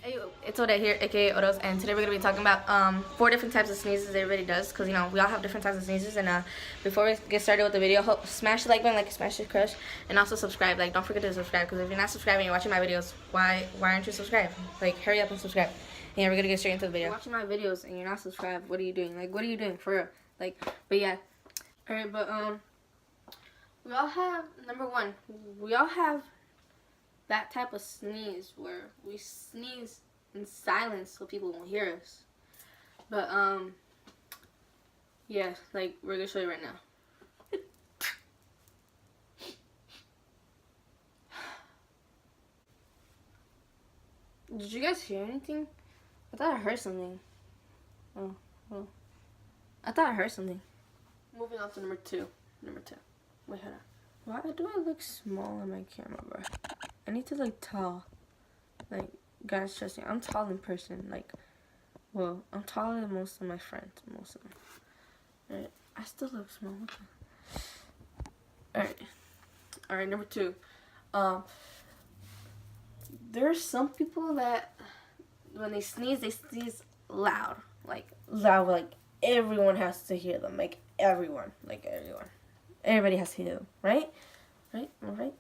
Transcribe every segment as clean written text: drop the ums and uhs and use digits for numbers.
Hey, it's Oda here, aka Odos, and today we're gonna be talking about 4 different types of sneezes everybody does, because you know we all have different types of sneezes. And before we get started with the video, smash the like button like you smash your crush, and also subscribe. Like, don't forget to subscribe, because if you're not subscribing and you're watching my videos, why aren't you subscribed? Like, hurry up and subscribe. And yeah, we're gonna get straight into the video. If you're watching my videos and you're not subscribed, what are you doing? Like, what are you doing for real? Like, but yeah, all right, but we all have #1. We all have that type of sneeze where we sneeze in silence so people won't hear us. But yeah, like we're gonna show you right now. Did you guys hear anything? I thought I heard something. Oh, I thought I heard something. Moving on to #2. Wait, hold on. Why do I look small on my camera, bro? I need to look tall. Like, guys, trust me, I'm tall in person. Like, well, I'm taller than most of my friends, most of them. Alright, I still look small. Alright, #2. There are some people that when they sneeze loud. Like everyone has to hear them. Like everyone. Everybody has to hear them, right? Right? Right?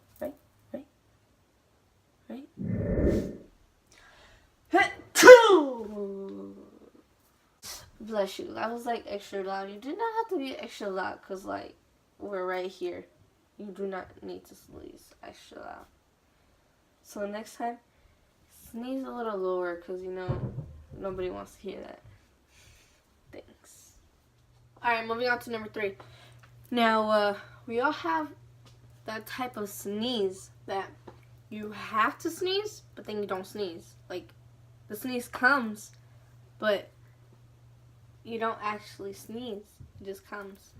Bless you. That was like extra loud. You do not have to be extra loud because like we're right here. You do not need to sneeze extra loud. So next time, sneeze a little lower because you know nobody wants to hear that. Thanks. Alright, moving on to #3. Now, we all have that type of sneeze that you have to sneeze, but then you don't sneeze. Like, the sneeze comes, but you don't actually sneeze. It just comes.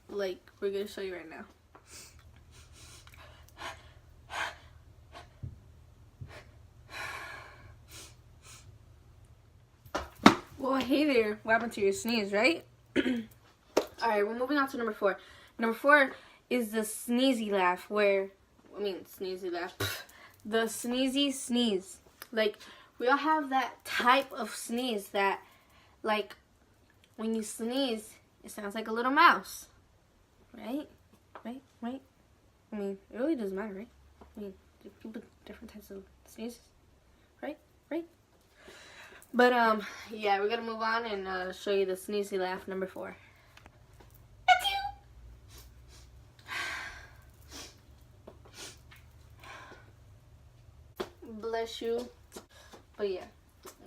Like, we're going to show you right now. Well, hey there. What happened to your sneeze, right? Alright, we're moving on to #4. #4 is the sneezy laugh, sneezy laugh. The sneezy sneeze. Like, we all have that type of sneeze that, like, when you sneeze, it sounds like a little mouse. Right? Right? I mean, it really doesn't matter, right? I mean, people different types of sneezes. Right? But, yeah, we're gonna move on and show you the sneezy laugh #4. Bless you. But yeah,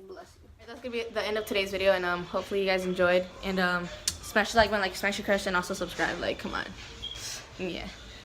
bless you. That's gonna be the end of today's video, and hopefully you guys enjoyed. And smash the like button, like smash your crush, and also subscribe. Like, come on. Yeah.